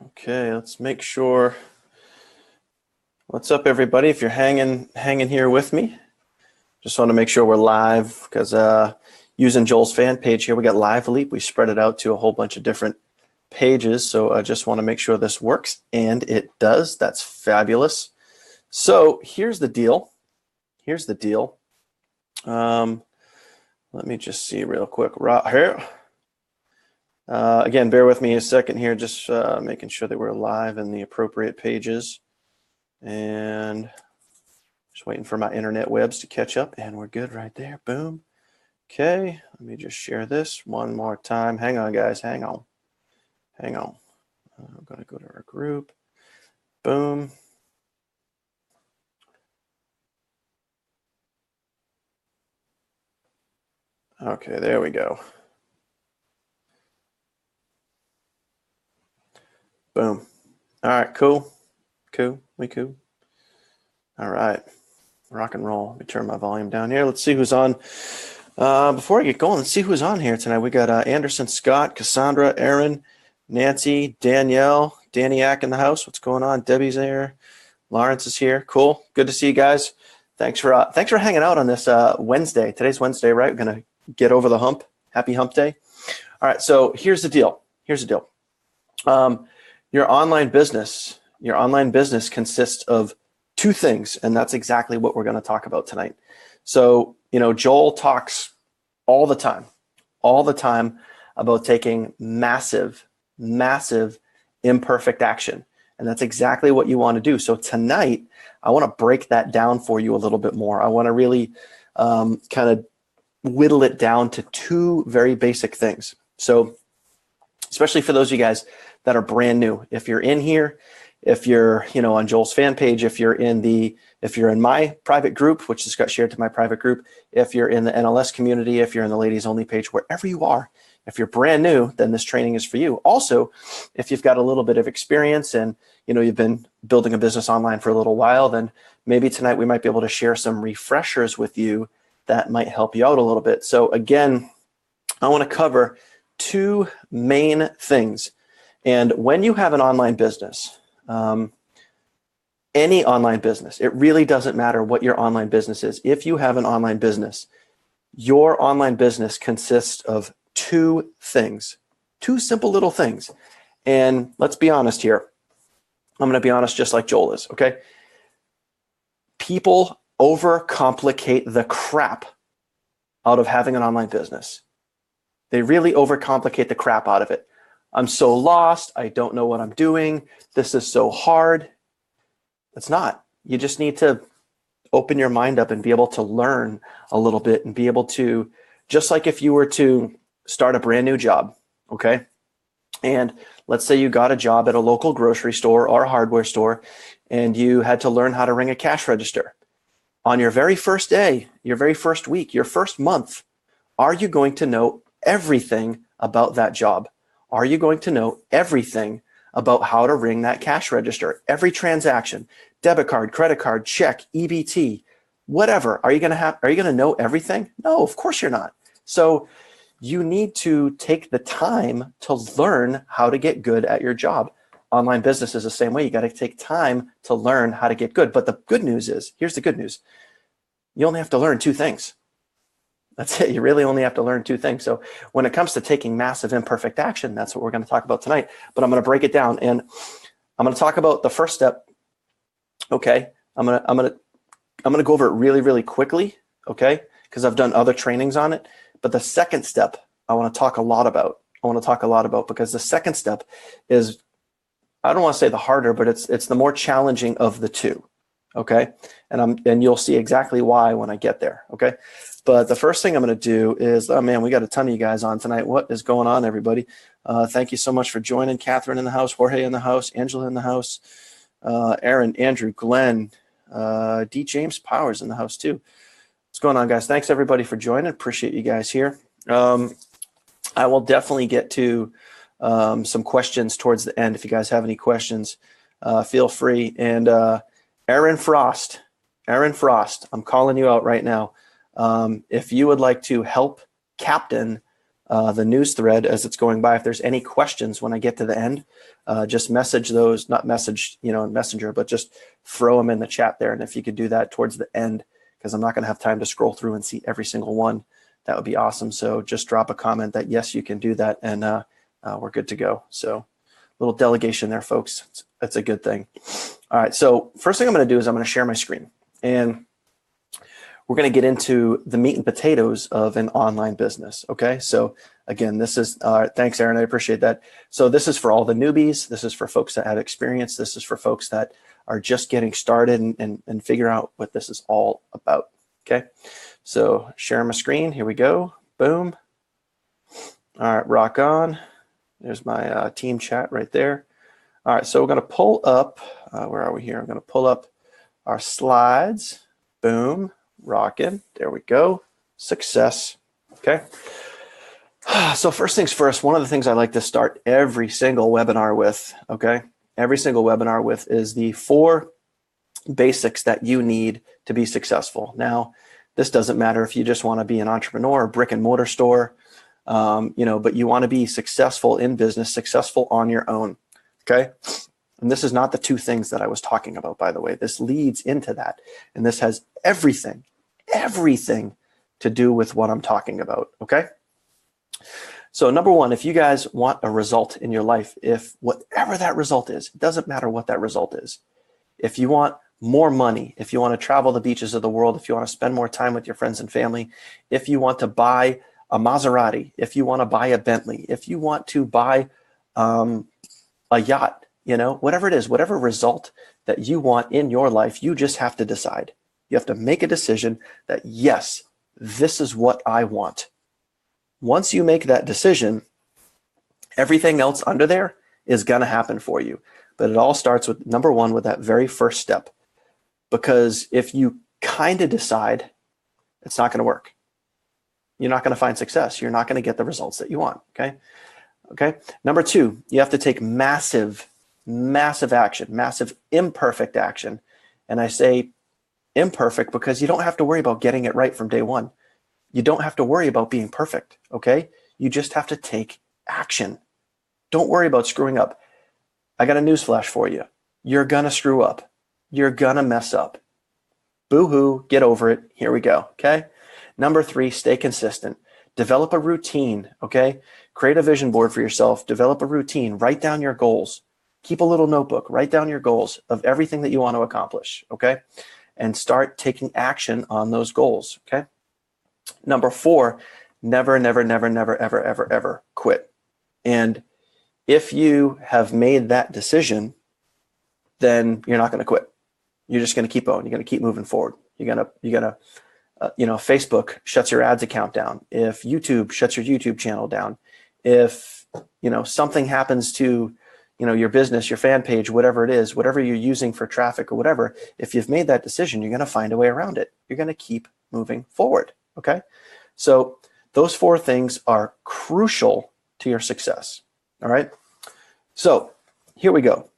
Okay, let's make sure. What's up, everybody? If you're hanging here with me, just want to make sure we're live because using Joel's fan page here, we got Live Leap. We spread it out to a whole bunch of different pages, so I just want to make sure this works, and it does. That's fabulous. So here's the deal. Let me just see real quick. Right here. Again, bear with me a second here, just making sure that we're live in the appropriate pages. And just waiting for my internet webs to catch up, and we're good right there. Boom. Okay, let me just share this one more time. Hang on, guys. Hang on. I'm going to go to our group. Boom. Okay, there we go. Boom. All right, cool. We cool. All right, rock and roll. Let me turn my volume down here. Let's see who's on. Before I get going, let's see who's on here tonight. We got Anderson, Scott, Cassandra, Aaron, Nancy, Danielle, Daniac in the house. What's going on? Debbie's there. Lawrence is here. Cool. Good to see you guys. Thanks for hanging out on this Wednesday. Today's Wednesday, right? We're gonna get over the hump. Happy Hump Day. All right. So here's the deal. Your online business consists of two things, and that's exactly what we're going to talk about tonight. So, Joel talks all the time about taking massive imperfect action. And that's exactly what you want to do. So tonight, I want to break that down for you a little bit more. I want to really kind of whittle it down to two very basic things. So especially for those of you guys that are brand new, if you're in here, if you're on Joel's fan page, if you're in my private group, which just got shared to my private group, if you're in the NLS community, if you're in the ladies only page, wherever you are, if you're brand new, then this training is for you. Also, if you've got a little bit of experience and you've been building a business online for a little while, then maybe tonight we might be able to share some refreshers with you that might help you out a little bit. So again, I want to cover two main things. And when you have an online business, any online business, it really doesn't matter what your online business is. If you have an online business, your online business consists of two things, two simple little things. And let's be honest here. I'm going to be honest just like Joel is, okay? People overcomplicate the crap out of having an online business. They really overcomplicate the crap out of it. I'm so lost. I don't know what I'm doing. This is so hard. It's not. You just need to open your mind up and be able to learn a little bit and be able to, just like if you were to start a brand new job, okay? And let's say you got a job at a local grocery store or a hardware store and you had to learn how to ring a cash register. On your very first day, your very first week, your first month, are you going to know everything about that job? Are you going to know everything about how to ring that cash register? Every transaction, debit card, credit card, check, EBT, whatever. Are you going to know everything? No, of course you're not. So you need to take the time to learn how to get good at your job. Online business is the same way. You got to take time to learn how to get good. But the good news is, here's the good news. You only have to learn two things. That's it. You really only have to learn two things. So when it comes to taking massive imperfect action, that's what we're going to talk about tonight. But I'm going to break it down, and I'm going to talk about the first step. Okay, I'm going to go over it really, really quickly. Okay, because I've done other trainings on it. But the second step, I want to talk a lot about. Because the second step is, I don't want to say the harder, but it's the more challenging of the two. Okay, and you'll see exactly why when I get there. Okay. But the first thing I'm going to do is, oh man, we got a ton of you guys on tonight. What is going on, everybody? Thank you so much for joining. Catherine in the house, Jorge in the house, Angela in the house, Aaron, Andrew, Glenn, D. James Powers in the house too. What's going on, guys? Thanks everybody for joining. Appreciate you guys here. I will definitely get to some questions towards the end. If you guys have any questions, feel free. And Aaron Frost, I'm calling you out right now. If you would like to help captain the news thread as it's going by. If there's any questions when I get to the end, just message those, not message, in Messenger, but just throw them in the chat there. And if you could do that towards the end, because I'm not going to have time to scroll through and see every single one, that would be awesome. So just drop a comment that, yes, you can do that, and we're good to go. So little delegation there, folks. That's a good thing. All right, so first thing I'm going to do is I'm going to share my screen. And we're going to get into the meat and potatoes of an online business, okay? So again, this is, thanks, Aaron, I appreciate that. So this is for all the newbies. This is for folks that have experience. This is for folks that are just getting started and figure out what this is all about, okay? So share my screen, here we go, boom. All right, rock on. There's my team chat right there. All right, so we're gonna pull up, where are we here? I'm gonna pull up our slides, boom. Rocking. There we go. Success. Okay. So first things first, one of the things I like to start every single webinar with, okay, every single webinar with is the 4 basics that you need to be successful. Now, this doesn't matter if you just want to be an entrepreneur, a brick and mortar store, but you want to be successful in business, successful on your own. Okay. And this is not the 2 things that I was talking about, by the way. This leads into that. And this has everything to do with what I'm talking about, okay? So number 1, if you guys want a result in your life, if whatever that result is, it doesn't matter what that result is. If you want more money, if you want to travel the beaches of the world, if you want to spend more time with your friends and family, if you want to buy a Maserati, if you want to buy a Bentley, if you want to buy a yacht, whatever it is, whatever result that you want in your life, you just have to decide. You have to make a decision that, yes, this is what I want. Once you make that decision, everything else under there is going to happen for you. But it all starts with, number 1, with that very first step. Because if you kind of decide, it's not going to work. You're not going to find success. You're not going to get the results that you want, okay? Okay. Number 2, you have to take massive action, massive imperfect action. And I say imperfect because you don't have to worry about getting it right from day 1. You don't have to worry about being perfect, okay? You just have to take action. Don't worry about screwing up. I got a newsflash for you. You're gonna screw up. You're gonna mess up. Boo-hoo, get over it. Here we go, okay? Number 3, stay consistent. Develop a routine, okay? Create a vision board for yourself. Develop a routine. Write down your goals. Keep a little notebook. Write down your goals of everything that you want to accomplish, okay? And start taking action on those goals, okay? Number 4, never, ever quit. And if you have made that decision, then you're not going to quit. You're just going to keep going. You're going to keep moving forward. You're going to Facebook shuts your ads account down. If YouTube shuts your YouTube channel down, if, something happens to, your business, your fan page, whatever it is, whatever you're using for traffic or whatever, if you've made that decision, you're going to find a way around it. You're going to keep moving forward, okay? So those 4 things are crucial to your success, all right? So here we go.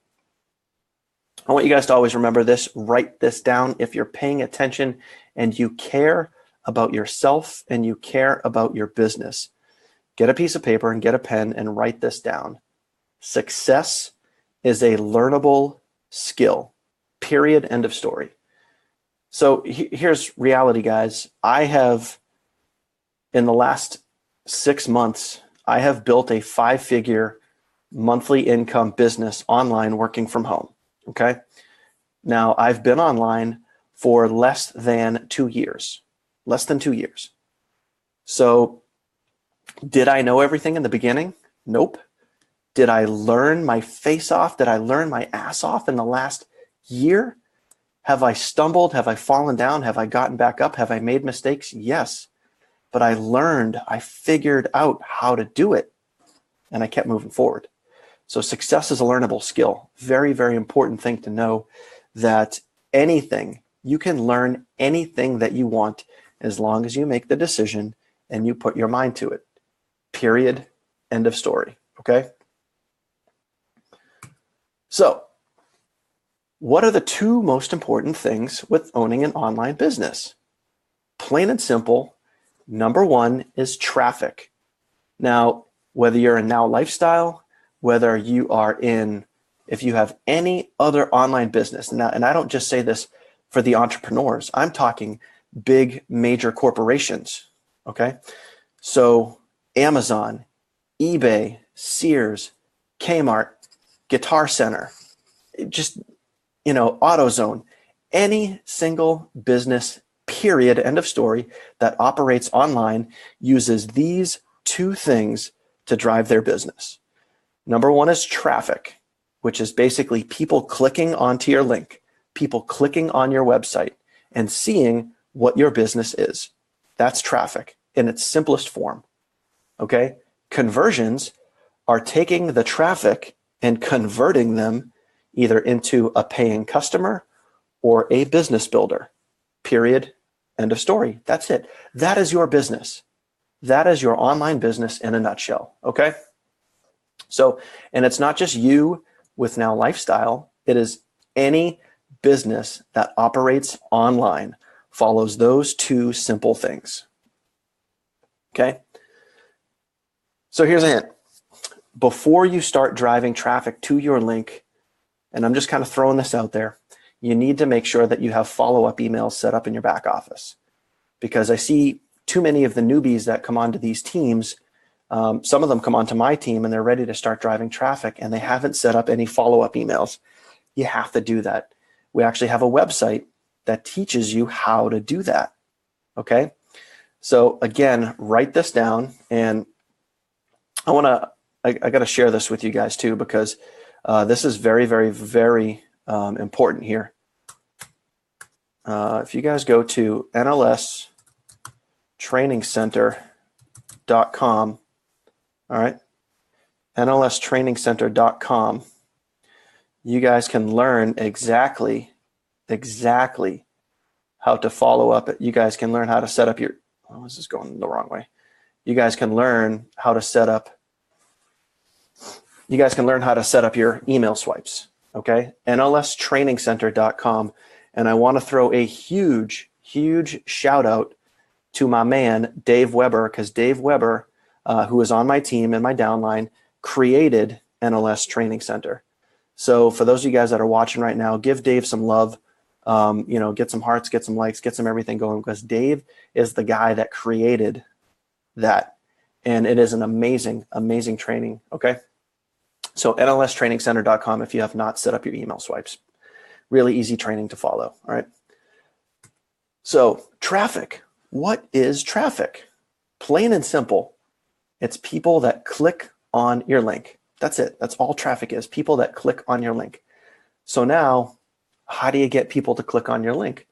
I want you guys to always remember this, write this down. If you're paying attention and you care about yourself and you care about your business, get a piece of paper and get a pen and write this down. Success is a learnable skill, period, end of story. So here's reality, guys. I have, in the last 6 months, I have built a 5-figure monthly income business online working from home, okay? Now, I've been online for less than 2 years, So did I know everything in the beginning? Nope. Did I learn my face off? Did I learn my ass off in the last year? Have I stumbled? Have I fallen down? Have I gotten back up? Have I made mistakes? Yes. But I learned, I figured out how to do it, and I kept moving forward. So success is a learnable skill. Very, very important thing to know, that you can learn anything that you want as long as you make the decision and you put your mind to it. Period. End of story. Okay? So, what are the 2 most important things with owning an online business? Plain and simple, number 1 is traffic. Now, whether you're in Now Lifestyle, whether you are in, if you have any other online business, and I don't just say this for the entrepreneurs, I'm talking big major corporations, okay? So Amazon, eBay, Sears, Kmart, Guitar Center, just, AutoZone, any single business, period, end of story, that operates online uses these two things to drive their business. Number one is traffic, which is basically people clicking onto your link, people clicking on your website and seeing what your business is. That's traffic in its simplest form. Okay? Conversions are taking the traffic and converting them either into a paying customer or a business builder. Period. End of story. That's it. That is your business. That is your online business in a nutshell. Okay? So, and it's not just you with Now Lifestyle. It is any business that operates online follows those two simple things. Okay? So here's a hint. Before you start driving traffic to your link, and I'm just kind of throwing this out there, you need to make sure that you have follow-up emails set up in your back office. Because I see too many of the newbies that come onto these teams, some of them come onto my team and they're ready to start driving traffic and they haven't set up any follow-up emails. You have to do that. We actually have a website that teaches you how to do that. Okay? So again, write this down, and I got to share this with you guys too, because this is very, very, very important here. If you guys go to nlstrainingscenter.com, all right, nlstrainingscenter.com, you guys can learn exactly how to follow up. You guys can learn how to set up your, oh, this is going the wrong way. You guys can learn how to set up your email swipes, okay? nlstrainingscenter.com. And I want to throw a huge, huge shout out to my man, Dave Weber, because Dave Weber, who is on my team in my downline, created NLS Training Center. So for those of you guys that are watching right now, give Dave some love, get some hearts, get some likes, get some everything going, because Dave is the guy that created that. And it is an amazing, amazing training, okay? So nlstrainingscenter.com if you have not set up your email swipes. Really easy training to follow, all right? So traffic. What is traffic? Plain and simple. It's people that click on your link. That's it. That's all traffic is, people that click on your link. So now, how do you get people to click on your link?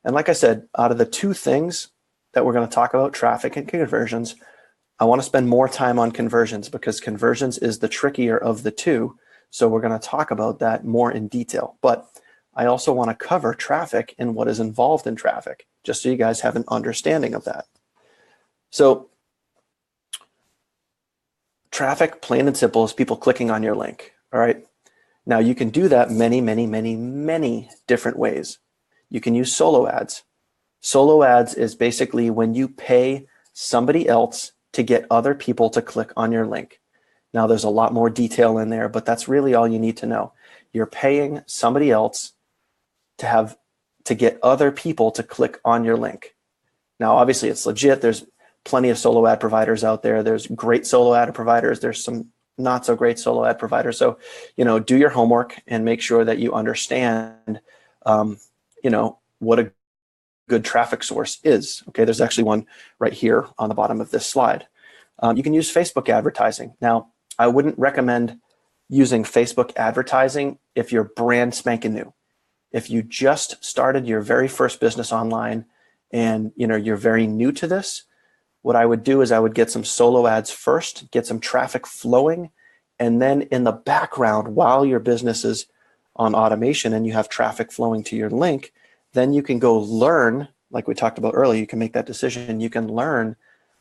And like I said, out of the two things that we're going to talk about, traffic and conversions, I want to spend more time on conversions because conversions is the trickier of the two. So we're going to talk about that more in detail. But I also want to cover traffic and what is involved in traffic, just so you guys have an understanding of that. So traffic, plain and simple, is people clicking on your link. All right. Now you can do that many, many, many, many different ways. You can use solo ads. Solo ads is basically when you pay somebody else to get other people to click on your link. Now there's a lot more detail in there, but that's really all you need to know. You're paying somebody else to get other people to click on your link. Now, obviously it's legit. There's plenty of solo ad providers out there. There's great solo ad providers. There's some not so great solo ad providers. So, do your homework and make sure that you understand, what a good traffic source is. Okay, there's actually one right here on the bottom of this slide. You can use Facebook advertising. Now, I wouldn't recommend using Facebook advertising if you're brand spanking new. If you just started your very first business online and you're very new to this, what I would do is I would get some solo ads first, get some traffic flowing, and then in the background, while your business is on automation and you have traffic flowing to your link, then you can go learn, like we talked about earlier, you can make that decision. You can learn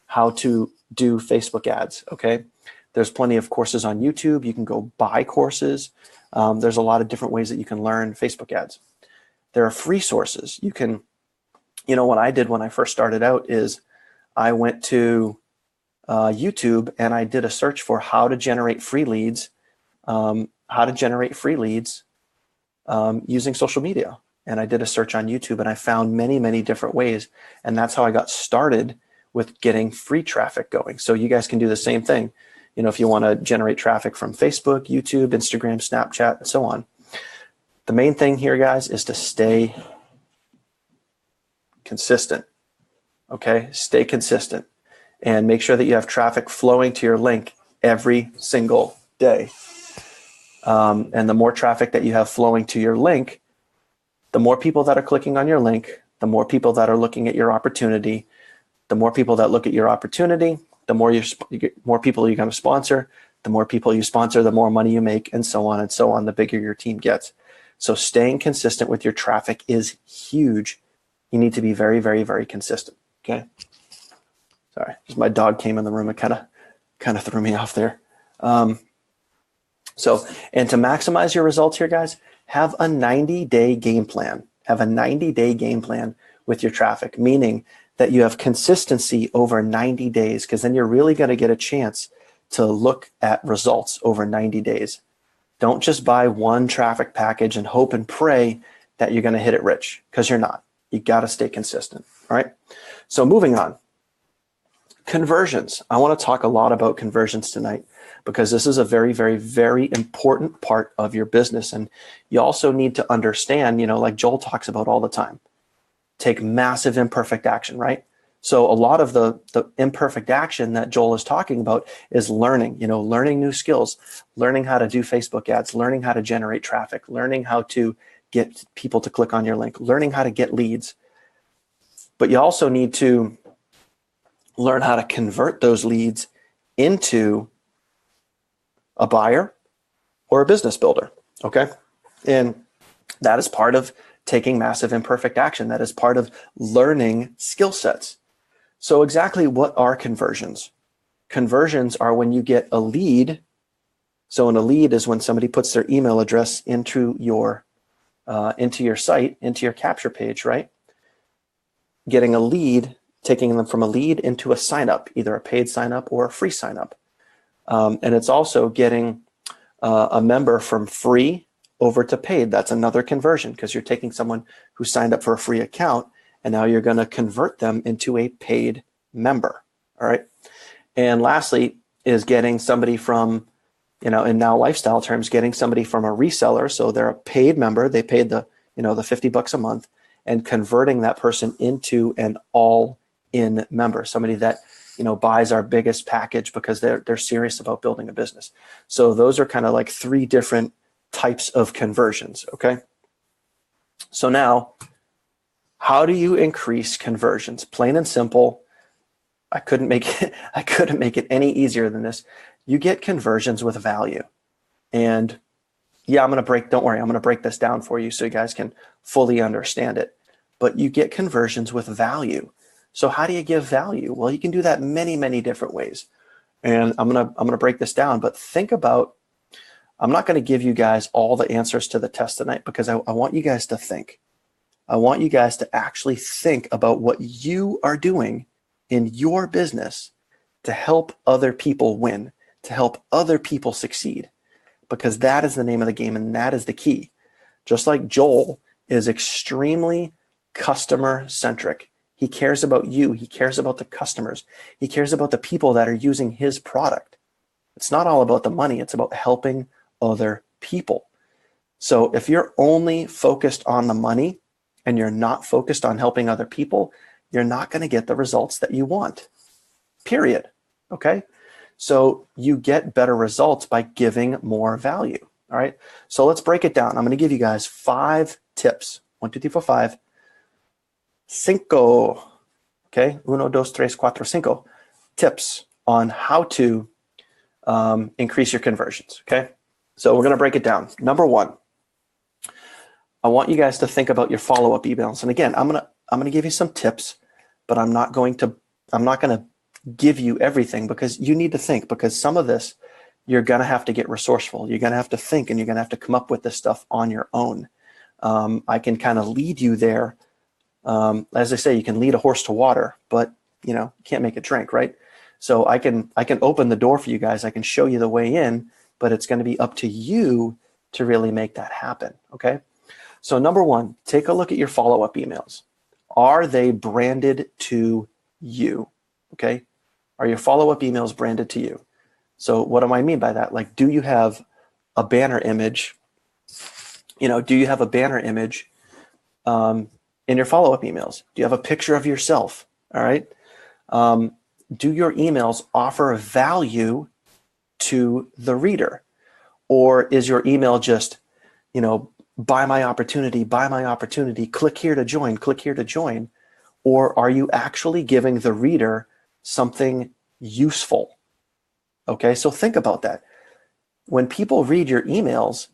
how to do Facebook ads, okay? There's plenty of courses on YouTube. You can go buy courses. There's a lot of different ways that you can learn Facebook ads. There are free sources. You can, what I did when I first started out is I went to YouTube, and I did a search for how to generate free leads, using social media. And I did a search on YouTube, and I found many, many different ways. And that's how I got started with getting free traffic going. So you guys can do the same thing. If you want to generate traffic from Facebook, YouTube, Instagram, Snapchat, and so on. The main thing here, guys, is to stay consistent. Okay, stay consistent and make sure that you have traffic flowing to your link every single day. And the more traffic that you have flowing to your link, the more people that are clicking on your link, the more people that are looking at your opportunity, the more people that look at your opportunity, the more more people you're going to sponsor, the more people you sponsor, the more money you make, and so on and so on, the bigger your team gets. So staying consistent with your traffic is huge. You need to be very, very, very consistent. Okay. Sorry, just my dog came in the room and kind of threw me off there. And to maximize your results here, guys, have a 90-day game plan. Have a 90-day game plan with your traffic, meaning that you have consistency over 90 days, because then you're really going to get a chance to look at results over 90 days. Don't just buy one traffic package and hope and pray that you're going to hit it rich, because you're not. You got to stay consistent. All right. So moving on. Conversions. I want to talk a lot about conversions tonight, because this is a very, very, very important part of your business. And you also need to understand, like Joel talks about all the time, take massive imperfect action, right? So a lot of the imperfect action that Joel is talking about is learning, learning new skills, learning how to do Facebook ads, learning how to generate traffic, learning how to get people to click on your link, learning how to get leads. But you also need to learn how to convert those leads into a buyer or a business builder, okay? And that is part of taking massive imperfect action. That is part of learning skill sets. So exactly what are conversions? Conversions are when you get a lead. So a lead is when somebody puts their email address into your site, into your capture page, right? Getting a lead, taking them from a lead into a sign up, either a paid sign up or a free sign up. And it's also getting a member from free over to paid. That's another conversion, because you're taking someone who signed up for a free account and now you're going to convert them into a paid member. All right. And lastly is getting somebody from, in now lifestyle terms, getting somebody from a reseller. So they're a paid member. They paid the $50 a month, and converting that person into an all-in member, somebody that buys our biggest package because they're serious about building a business. So those are kind of like three different types of conversions. Okay. So now, how do you increase conversions? Plain and simple. I couldn't make it any easier than this. You get conversions with value. And yeah, I'm going to break this down for you so you guys can fully understand it. But you get conversions with value. So how do you give value? Well, you can do that many, many different ways. And I'm going to break this down, but think about, I'm not going to give you guys all the answers to the test tonight, because I want you guys to think. I want you guys to actually think about what you are doing in your business to help other people win, to help other people succeed, because that is the name of the game, and that is the key. Just like Joel is extremely customer centric. He cares about you. He cares about the customers. He cares about the people that are using his product. It's not all about the money. It's about helping other people. So if you're only focused on the money and you're not focused on helping other people, you're not going to get the results that you want, period. Okay. So you get better results by giving more value. All right. So let's break it down. I'm going to give you guys 5 tips. 1, 2, 3, 4, 5. Cinco. Okay. 1, 2, 3, 4, 5 tips on how to increase your conversions. Okay. So we're going to break it down. Number 1, I want you guys to think about your follow-up emails. And again, I'm going to give you some tips, but I'm not going to give you everything, because you need to think, because some of this you're going to have to get resourceful. You're going to have to think, and you're going to have to come up with this stuff on your own. I can kind of lead you there. As I say, you can lead a horse to water, but you can't make it drink, right? So I can open the door for you guys. I can show you the way in, but it's going to be up to you to really make that happen. Okay. So number one, take a look at your follow-up emails. Are they branded to you? Okay. Are your follow-up emails branded to you? So what do I mean by that? Like, do you have a banner image? Do you have a banner image in your follow-up emails? Do you have a picture of yourself? All right. Do your emails offer value to the reader? Or is your email just, buy my opportunity, click here to join, click here to join? Or are you actually giving the reader something useful? Okay, so think about that. When people read your emails,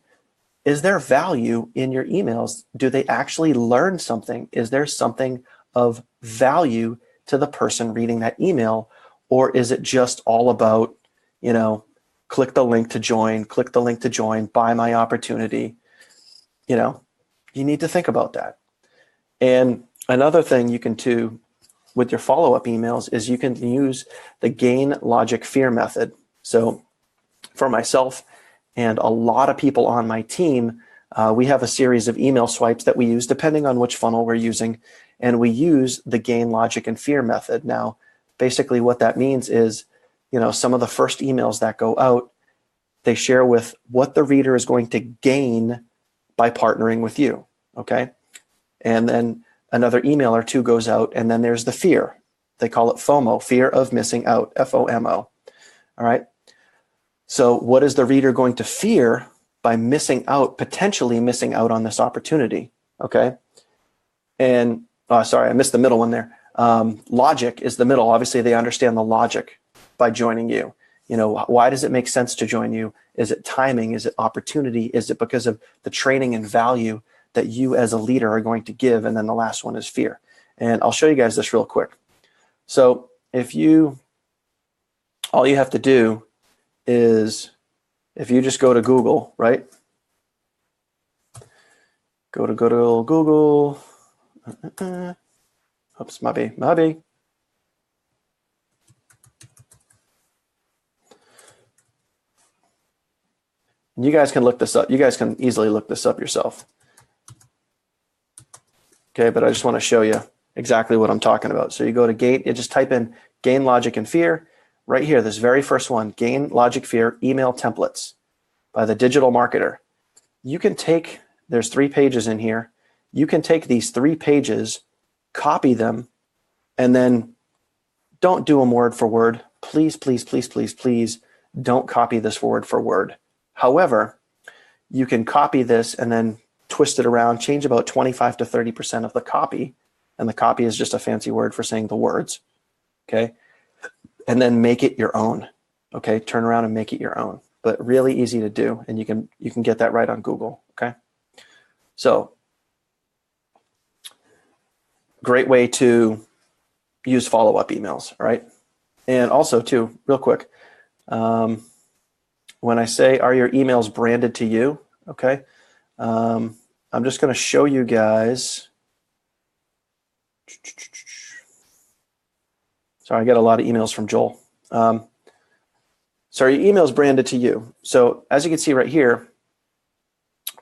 is there value in your emails? Do they actually learn something? Is there something of value to the person reading that email? Or is it just all about, click the link to join, buy my opportunity? You need to think about that. And another thing you can do with your follow-up emails is you can use the gain, logic, fear method. So for myself and a lot of people on my team, we have a series of email swipes that we use depending on which funnel we're using. And we use the gain, logic, and fear method. Now, basically what that means is, some of the first emails that go out, they share with what the reader is going to gain by partnering with you, okay? And then another email or two goes out, and then there's the fear. They call it FOMO, fear of missing out, FOMO, all right? So what is the reader going to fear by potentially missing out on this opportunity, okay? And, sorry, I missed the middle one there. Logic is the middle. Obviously, they understand the logic by joining you. Why does it make sense to join you? Is it timing? Is it opportunity? Is it because of the training and value that you as a leader are going to give? And then the last one is fear. And I'll show you guys this real quick. So all you have to do is, if you just go to Google, right? Go to Google. Oops, my bad. You guys can look this up. You guys can easily look this up yourself. Okay, but I just want to show you exactly what I'm talking about. So you go to gain, you just type in gain, logic, and fear. Right here, this very first one, gain, logic, fear, email templates by the digital marketer. You can take, there's 3 pages in here. You can take these 3 pages, copy them, and then don't do them word for word. Please, please, please, please, please don't copy this word for word. However, you can copy this and then twist it around, change about 25 to 30% of the copy. And the copy is just a fancy word for saying the words. Okay. And then make it your own. Okay. Turn around and make it your own, but really easy to do. And you can get that right on Google. Okay. So great way to use follow-up emails. All right. And also too, real quick, when I say, are your emails branded to you? Okay. I'm just going to show you guys. Sorry, I get a lot of emails from Joel. So your email is branded to you. So as you can see right here,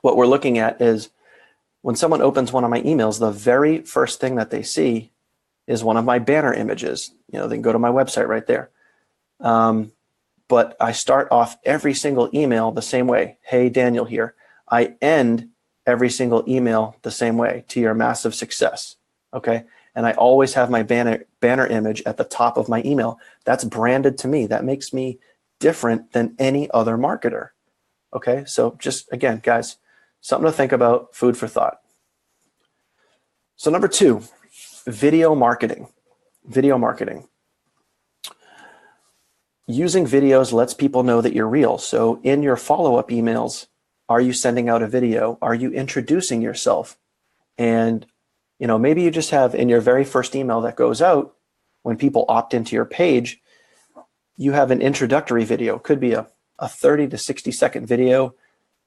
what we're looking at is when someone opens one of my emails, the very first thing that they see is one of my banner images. They can go to my website right there. But I start off every single email the same way. Hey, Daniel here. I end every single email the same way, to your massive success. Okay. And I always have my banner image at the top of my email. That's branded to me. That makes me different than any other marketer. Okay. So just again, guys, something to think about, food for thought. So number 2, video marketing. Video marketing. Using videos lets people know that you're real. So in your follow-up emails, are you sending out a video? Are you introducing yourself? And, maybe you just have in your very first email that goes out, when people opt into your page, you have an introductory video. Could be a 30 to 60 second video.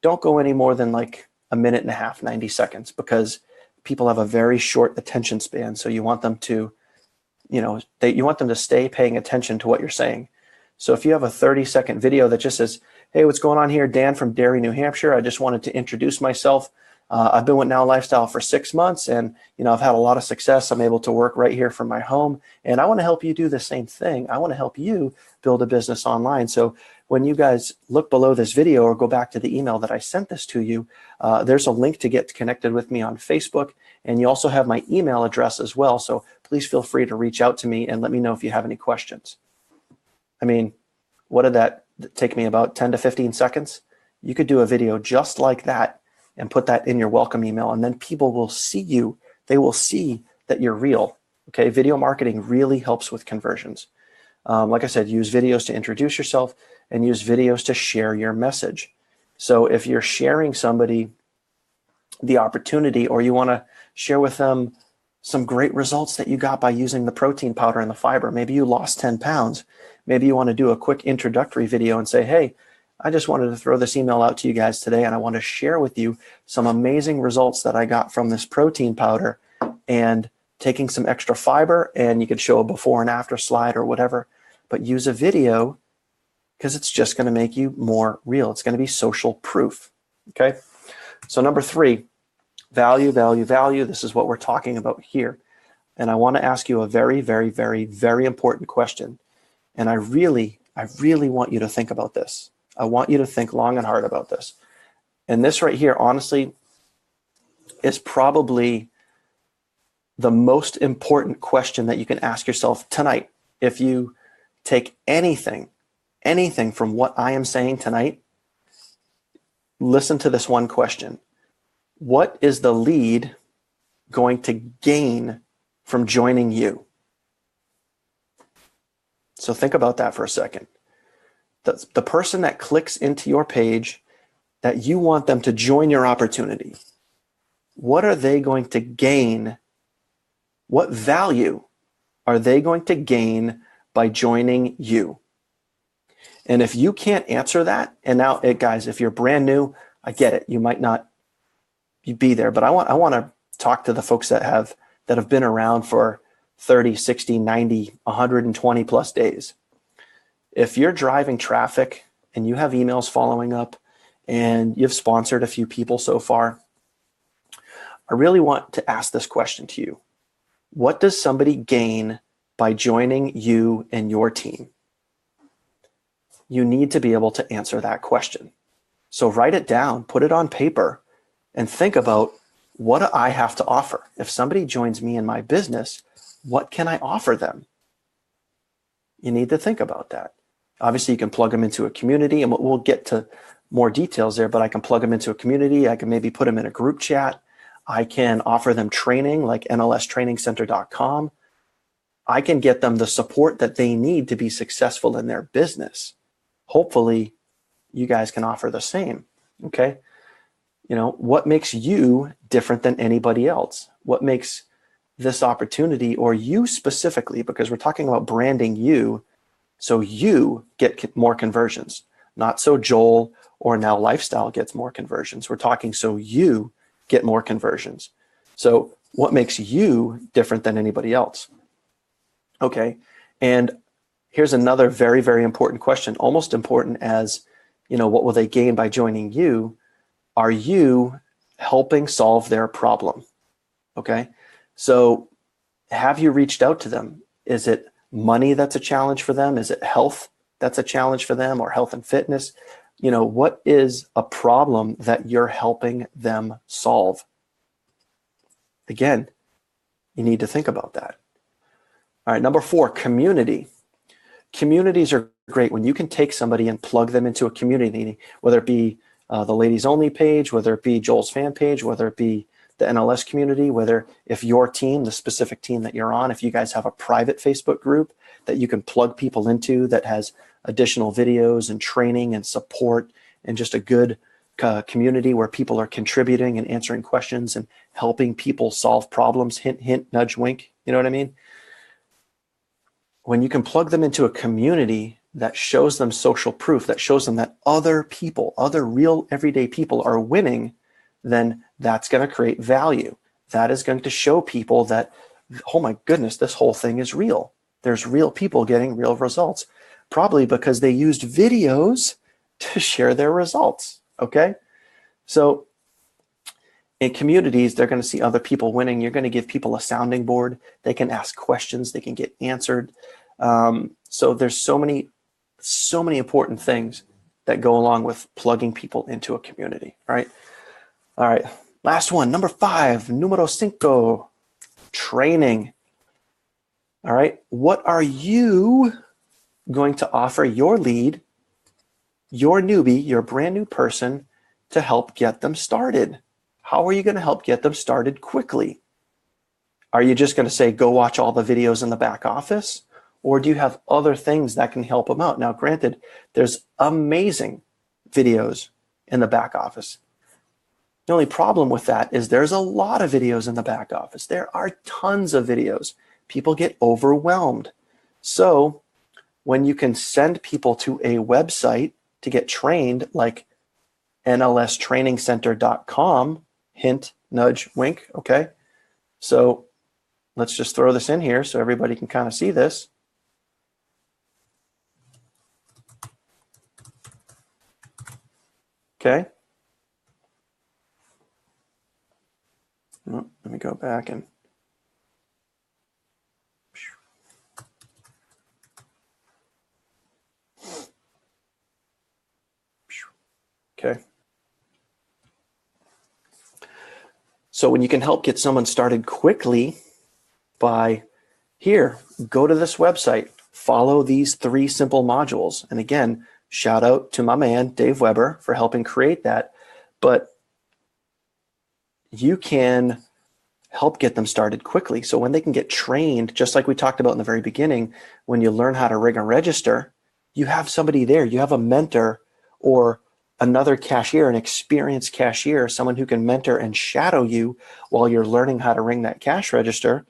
Don't go any more than like a minute and a half, 90 seconds, because people have a very short attention span. So you want them to, you want them to stay paying attention to what you're saying. So if you have a 30-second video that just says, hey, what's going on here? Dan from Derry, New Hampshire. I just wanted to introduce myself. I've been with Now Lifestyle for 6 months, and I've had a lot of success. I'm able to work right here from my home, and I want to help you do the same thing. I want to help you build a business online. So when you guys look below this video or go back to the email that I sent this to you, there's a link to get connected with me on Facebook, and you also have my email address as well. So please feel free to reach out to me and let me know if you have any questions. I mean, what did that take me, about 10 to 15 seconds? You could do a video just like that and put that in your welcome email, and then people will see you. They will see that you're real. Okay, video marketing really helps with conversions. Like I said, use videos to introduce yourself and use videos to share your message. So if you're sharing somebody the opportunity, or you want to share with them some great results that you got by using the protein powder and the fiber, maybe you lost 10 pounds. Maybe you want to do a quick introductory video and say, hey, I just wanted to throw this email out to you guys today, and I want to share with you some amazing results that I got from this protein powder and taking some extra fiber. And you could show a before and after slide or whatever, but use a video because it's just going to make you more real. It's going to be social proof. Okay. So number 3, value, value, value. This is what we're talking about here. And I want to ask you a very, very, very, very important question. And I really want you to think about this. I want you to think long and hard about this. And this right here, honestly, is probably the most important question that you can ask yourself tonight. If you take anything from what I am saying tonight, listen to this one question. What is the lead going to gain from joining you? So think about that for a second. The person that clicks into your page, that you want them to join your opportunity, what are they going to gain? What value are they going to gain by joining you? And if you can't answer that, and now, guys, if you're brand new, I get it. You might not be there, but I want to talk to the folks that have been around for 30, 60, 90, 120 plus days. If you're driving traffic and you have emails following up and you've sponsored a few people so far, I really want to ask this question to you. What does somebody gain by joining you and your team? You need to be able to answer that question. So write it down, put it on paper, and think about, what do I have to offer? If somebody joins me in my business, what can I offer them? You need to think about that. Obviously, you can plug them into a community, and we'll get to more details there, but I can plug them into a community. I can maybe put them in a group chat. I can offer them training like nlstrainingscenter.com. I can get them the support that they need to be successful in their business. Hopefully, you guys can offer the same, okay? What makes you different than anybody else? What makes this opportunity, or you specifically, because we're talking about branding you, so you get more conversions, not so Joel or Now Lifestyle gets more conversions. We're talking so you get more conversions. So what makes you different than anybody else? Okay, and here's another very, very important question, almost important as, what will they gain by joining you? Are you helping solve their problem? Okay, so have you reached out to them? Is it money that's a challenge for them? Is it health that's a challenge for them, or health and fitness? What is a problem that you're helping them solve? Again, you need to think about that. All right, number 4, community. Communities are great when you can take somebody and plug them into a community, whether it be the ladies only page, whether it be Joel's fan page, whether it be the NLS community, whether if your team, the specific team that you're on, if you guys have a private Facebook group that you can plug people into that has additional videos and training and support and just a good community where people are contributing and answering questions and helping people solve problems, hint, hint, nudge, wink, you know what I mean? When you can plug them into a community that shows them social proof, that shows them that other people, other real everyday people are winning, then that's going to create value. That is going to show people that oh my goodness, this whole thing is real. There's real people getting real results, probably because they used videos to share their results. Okay. So in communities, they're going to see other people winning. You're going to give people a sounding board. They can ask questions. They can get answered. So there's so many important things that go along with plugging people into a community, right? All right. Last one, number 5, numero 5, training. All right. What are you going to offer your lead, your newbie, your brand new person, to help get them started? How are you going to help get them started quickly? Are you just going to say, go watch all the videos in the back office? Or do you have other things that can help them out? Now, granted, there's amazing videos in the back office. The only problem with that is there's a lot of videos in the back office. There are tons of videos. People get overwhelmed. So when you can send people to a website to get trained, like nlstrainingscenter.com, hint, nudge, wink, okay? So let's just throw this in here so everybody can kind of see this. Okay. Oh, let me go back and okay. So when you can help get someone started quickly by here, go to this website, follow these 3 simple modules. And again, shout out to my man, Dave Weber, for helping create that. But you can help get them started quickly. So when they can get trained, just like we talked about in the very beginning, when you learn how to ring a register, you have somebody there. You have a mentor or another cashier, an experienced cashier, someone who can mentor and shadow you while you're learning how to ring that cash register.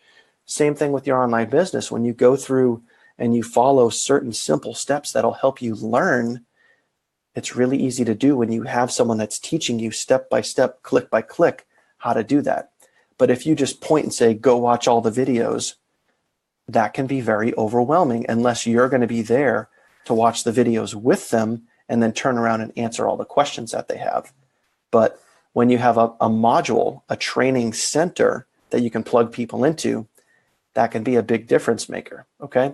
Same thing with your online business. When you go through and you follow certain simple steps that'll help you learn, it's really easy to do when you have someone that's teaching you step by step, click by click, how to do that. But if you just point and say, go watch all the videos, that can be very overwhelming unless you're going to be there to watch the videos with them and then turn around and answer all the questions that they have. But when you have a module, a training center that you can plug people into, that can be a big difference maker, okay?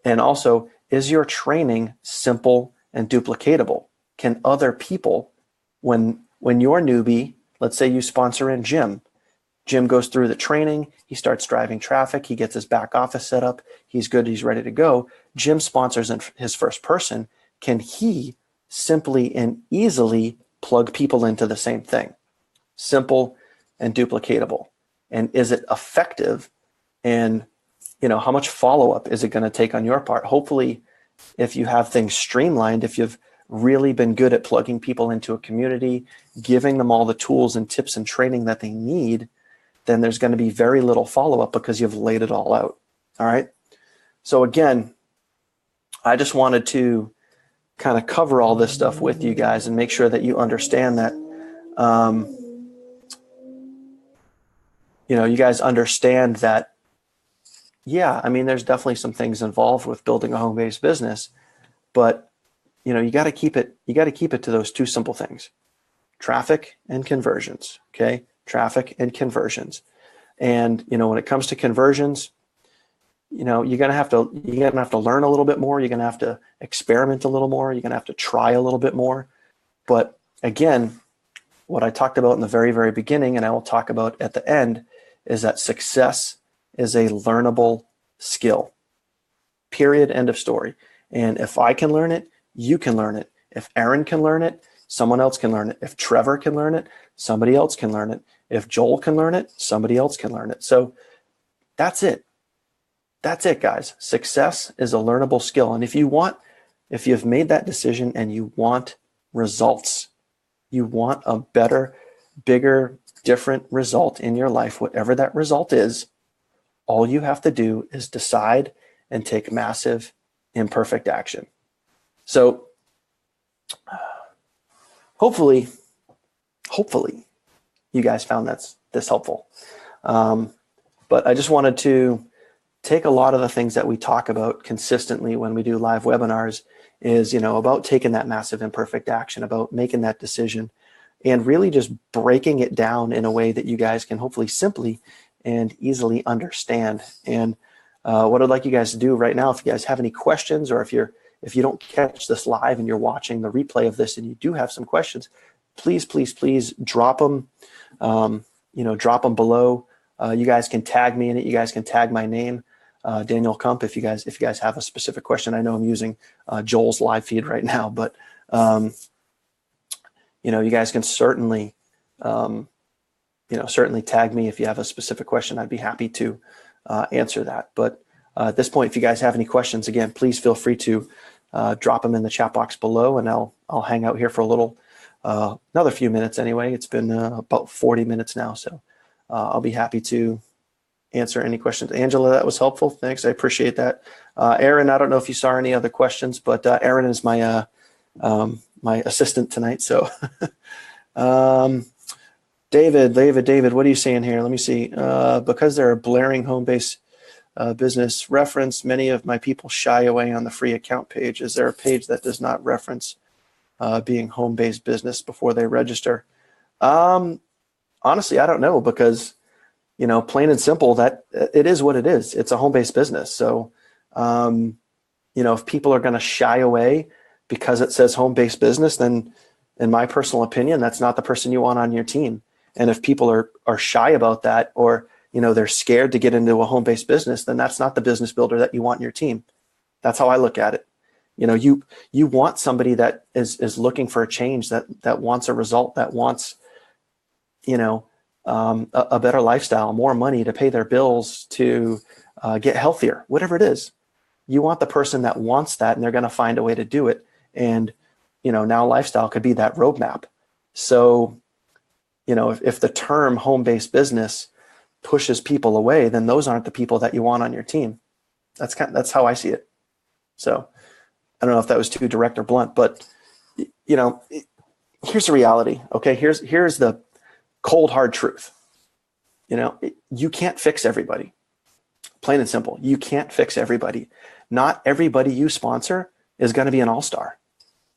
And also, is your training simple and duplicatable? Can other people, when you're newbie, let's say you sponsor in Jim goes through the training, he starts driving traffic, he gets his back office set up, he's good, he's ready to go. Jim sponsors his first person. Can he simply and easily plug people into the same thing? Simple and duplicatable. And is it effective? And how much follow-up is it going to take on your part? Hopefully, if you have things streamlined, if you've really been good at plugging people into a community, giving them all the tools and tips and training that they need, then there's going to be very little follow-up because you've laid it all out. All right. So again, I just wanted to kind of cover all this stuff with you guys and make sure that you understand that, you guys understand that, yeah, I mean, there's definitely some things involved with building a home-based business, but you got to keep it to those 2 simple things: traffic and conversions. Okay. Traffic and conversions. And, when it comes to conversions, you're going to have to learn a little bit more. You're going to have to experiment a little more. You're going to have to try a little bit more. But again, what I talked about in the very, very beginning, and I will talk about at the end, is that success is a learnable skill. Period. End of story. And if I can learn it, you can learn it. If Aaron can learn it, someone else can learn it. If Trevor can learn it, somebody else can learn it. If Joel can learn it, somebody else can learn it. So that's it. That's it, guys. Success is a learnable skill. And if you've made that decision and you want results, you want a better, bigger, different result in your life, whatever that result is, all you have to do is decide and take massive, imperfect action. So hopefully you guys found this helpful. But But I just wanted to take a lot of the things that we talk about consistently when we do live webinars is, about taking that massive imperfect action, about making that decision, and really just breaking it down in a way that you guys can hopefully simply and easily understand. And what I'd like you guys to do right now, if you guys have any questions, or if you don't catch this live and you're watching the replay of this and you do have some questions, please drop them. Drop them below. You guys can tag me in it. You guys can tag my name, Daniel Kump, if you guys have a specific question. I know I'm using Joel's live feed right now, but you guys can certainly tag me if you have a specific question. I'd be happy to answer that. But at this point, if you guys have any questions, again, please feel free to drop them in the chat box below, and I'll hang out here for a little, another few minutes anyway. It's been about 40 minutes now, so I'll be happy to answer any questions. Angela, that was helpful. Thanks, I appreciate that. Aaron, I don't know if you saw any other questions, but Aaron is my my assistant tonight. So David, what are you saying here? Let me see. Because they're a blaring home-based business reference, many of my people shy away on the free account page. Is there a page that does not reference being home-based business before they register? Honestly, I don't know, because plain and simple, that it is what it is. It's a home-based business. So if people are going to shy away because it says home-based business, then in my personal opinion, that's not the person you want on your team. And if people are shy about that, or they're scared to get into a home-based business, then that's not the business builder that you want in your team. That's how I look at it. You want somebody that is looking for a change, that wants a result, that wants a better lifestyle, more money to pay their bills, to get healthier, whatever it is. You want the person that wants that, and they're going to find a way to do it. And now lifestyle could be that roadmap. So if the term home-based business pushes people away, then those aren't the people that you want on your team. That's how I see it. So I don't know if that was too direct or blunt, but here's the reality. Okay, here's the cold hard truth. You can't fix everybody. Plain and simple. You can't fix everybody. Not everybody you sponsor is going to be an all-star.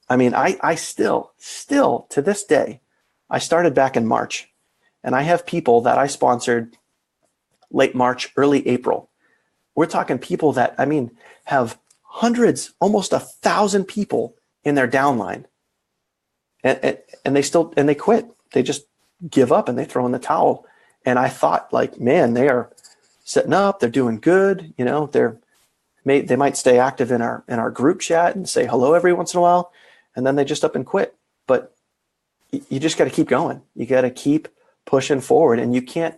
I mean, I still to this day, I started back in March, and I have people that I sponsored late March, early April. We're talking people that, have hundreds, almost 1,000 people in their downline. And they quit. They just give up and they throw in the towel. And I thought, man, they are setting up, they're doing good. They might stay active in our group chat and say hello every once in a while, and then they just up and quit. But you just got to keep going. You got to keep pushing forward, and you can't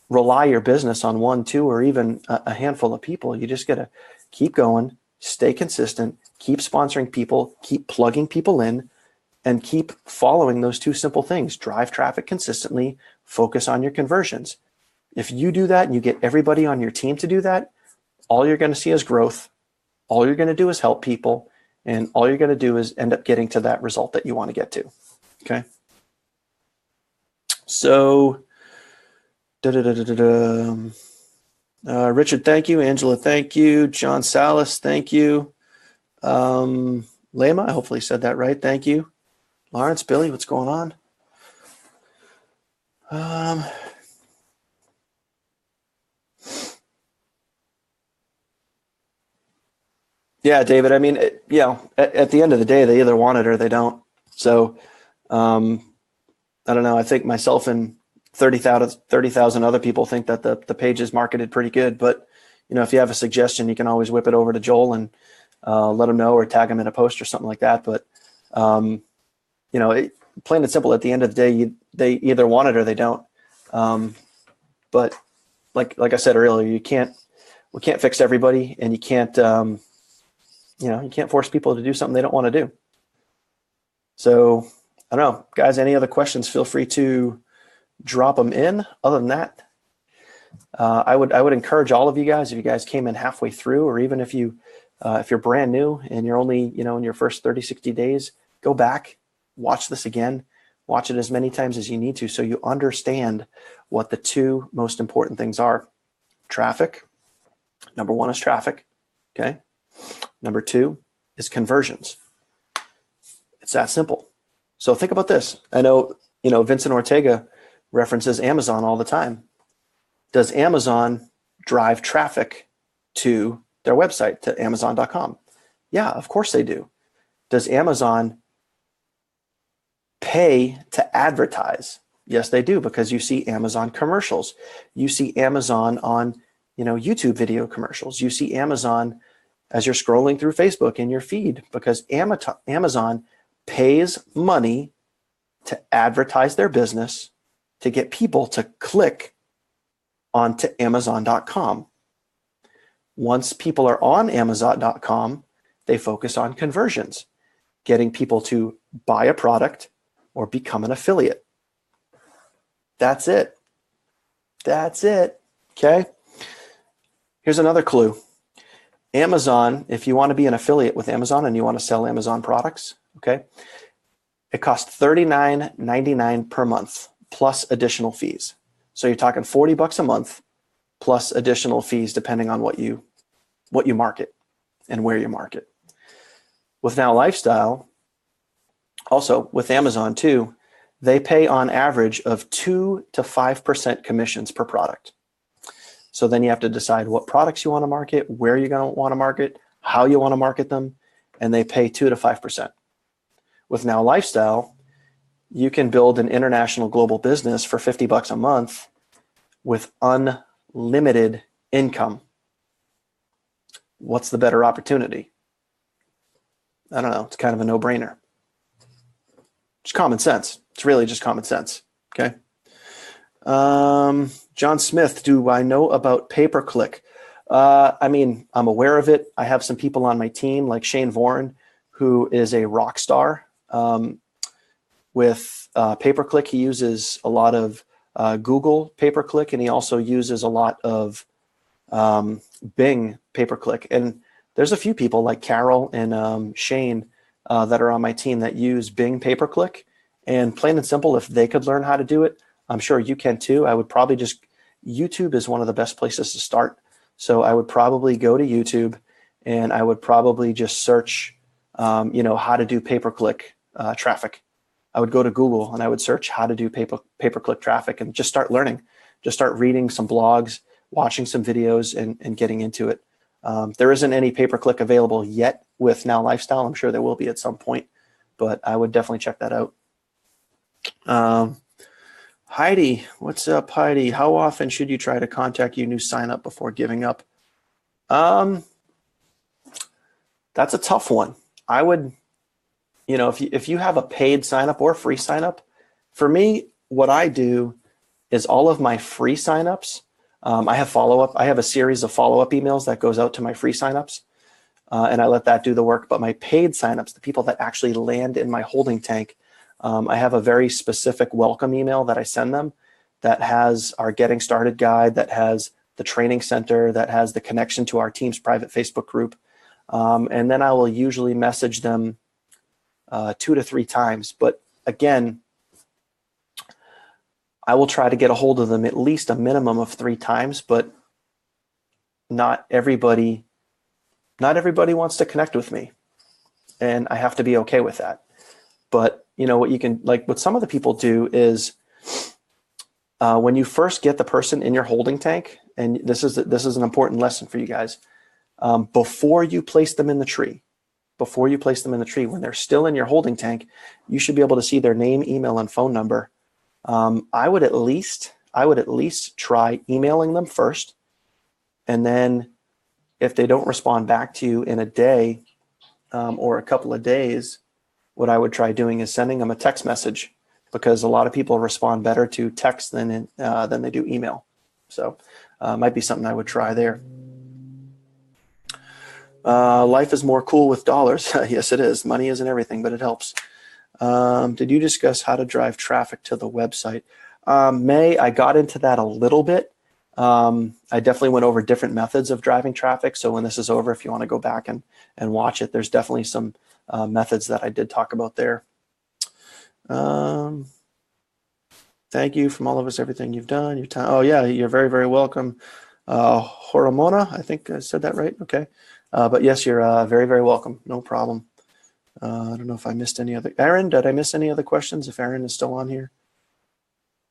rely your business on one, two, or even a handful of people. You just got to keep going, stay consistent, keep sponsoring people, keep plugging people in, and keep following those two simple things. Drive traffic consistently, focus on your conversions. If you do that and you get everybody on your team to do that, all you're going to see is growth. All you're going to do is help people, and all you're going to do is end up getting to that result that you want to get to. Okay. So, Richard, thank you. Angela, thank you. John Salas, thank you. Lema, I hopefully said that right. Thank you. Lawrence, Billy, what's going on? Yeah, David, at the end of the day, they either want it or they don't. So, I don't know. I think myself and 30,000 other people think that the page is marketed pretty good. But, if you have a suggestion, you can always whip it over to Joel and let him know, or tag him in a post or something like that. But, plain and simple, at the end of the day, they either want it or they don't. But like I said earlier, we can't fix everybody, and you can't, you can't force people to do something they don't want to do. So I don't know, guys, any other questions, feel free to drop them in. Other than that, I would encourage all of you guys, if you guys came in halfway through, or even if you're brand new and you're only, in your first 30, 60 days, go back, watch this again, watch it as many times as you need to, so you understand what the two most important things are. traffic. Number one is traffic. Okay. Number two is conversions. It's that simple. So think about this. I know, Vincent Ortega references Amazon all the time. Does Amazon drive traffic to their website, to Amazon.com? Yeah, of course they do. Does Amazon pay to advertise? Yes, they do, because you see Amazon commercials. You see Amazon on, YouTube video commercials. You see Amazon as you're scrolling through Facebook in your feed, because Amazon pays money to advertise their business, to get people to click onto Amazon.com. Once people are on Amazon.com, they focus on conversions, getting people to buy a product or become an affiliate. That's it. That's it. Okay. Here's another clue. Amazon, if you want to be an affiliate with Amazon and you want to sell Amazon products, okay, it costs $39.99 per month plus additional fees. So you're talking $40 a month plus additional fees depending on what you market and where you market. With Now Lifestyle, also with Amazon too, they pay on average of 2 to 5% commissions per product. So then you have to decide what products you want to market, where you're going to want to market, how you want to market them, and they pay 2 to 5%. With Now Lifestyle, you can build an international global business for $50 a month with unlimited income. What's the better opportunity? I don't know. It's kind of a no-brainer. It's common sense. It's really just common sense. Okay. John Smith, do I know about pay-per-click? I'm aware of it. I have some people on my team like Shane Voren, who is a rock star with pay-per-click. He uses a lot of Google pay-per-click, and he also uses a lot of Bing pay-per-click. And there's a few people like Carol and Shane that are on my team that use Bing pay-per-click. And plain and simple, if they could learn how to do it, I'm sure you can too. I would probably YouTube is one of the best places to start. So I would probably go to YouTube and I would probably just search, how to do pay-per-click traffic. I would go to Google and I would search how to do pay-per-click traffic and just start learning. Just start reading some blogs, watching some videos, and getting into it. There isn't any pay-per-click available yet with Now Lifestyle. I'm sure there will be at some point, but I would definitely check that out. Heidi, what's up, Heidi? How often should you try to contact your new sign up before giving up? That's a tough one. I would, if you have a paid sign up or free sign up, for me, what I do is all of my free signups. I have follow-up. I have a series of follow-up emails that goes out to my free signups, and I let that do the work. But my paid signups, the people that actually land in my holding tank, I have a very specific welcome email that I send them that has our getting started guide, that has the training center, that has the connection to our team's private Facebook group. And then I will usually message them 2 to 3 times. But again, I will try to get a hold of them at least a minimum of 3 times, but not everybody wants to connect with me. And I have to be okay with that. But what some of the people do is when you first get the person in your holding tank, and this is an important lesson for you guys, before you place them in the tree, when they're still in your holding tank, you should be able to see their name, email, and phone number. I would at least try emailing them first, and then if they don't respond back to you in a day or a couple of days, what I would try doing is sending them a text message, because a lot of people respond better to text than they do email. So might be something I would try there. Life is more cool with dollars. Yes, it is. Money isn't everything, but it helps. Did you discuss how to drive traffic to the website? May, I got into that a little bit. I definitely went over different methods of driving traffic. So when this is over, if you want to go back and watch it, there's definitely some methods that I did talk about there. Thank you from all of us, everything you've done. Your time. Oh yeah, you're very, very welcome. Horomona, I think I said that right. Okay. But yes, you're very, very welcome. No problem. I don't know if I missed any other. Aaron, did I miss any other questions? If Aaron is still on here.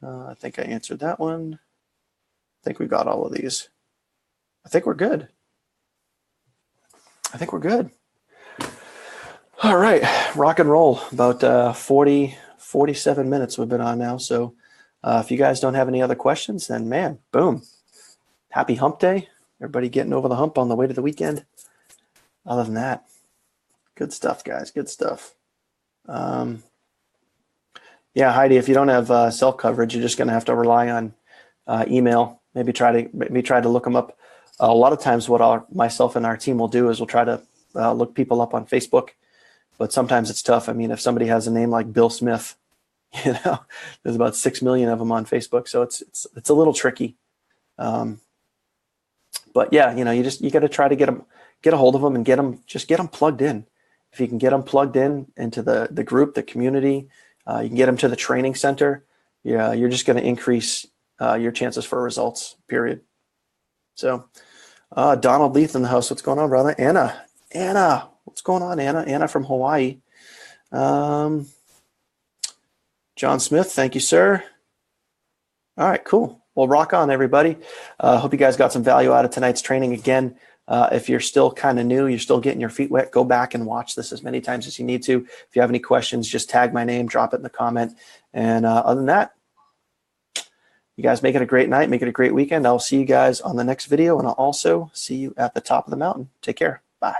I think I answered that one. I think we got all of these. I think we're good. I think we're good. All right, rock and roll. About 47 minutes we've been on now. So if you guys don't have any other questions, then man, boom. Happy hump day. Everybody getting over the hump on the way to the weekend. Other than that, good stuff, guys. Good stuff. Yeah, Heidi, if you don't have cell coverage, you're just going to have to rely on email. Maybe try to look them up. A lot of times what myself and our team will do is we'll try to look people up on Facebook, but sometimes it's tough. I mean, if somebody has a name like Bill Smith, there's about 6 million of them on Facebook, so it's a little tricky. But yeah, you got to try to get a hold of them and get them plugged in. If you can get them plugged in into the group, the community, you can get them to the training center. Yeah, you're just going to increase your chances for results, period. So Donald Leith in the house. What's going on, brother? Anna, what's going on, Anna? Anna from Hawaii. John Smith, thank you, sir. All right, cool. Well, rock on, everybody. Hope you guys got some value out of tonight's training. Again, if you're still kind of new, you're still getting your feet wet, go back and watch this as many times as you need to. If you have any questions, just tag my name, drop it in the comment. And other than that, you guys make it a great night, make it a great weekend. I'll see you guys on the next video, and I'll also see you at the top of the mountain. Take care. Bye.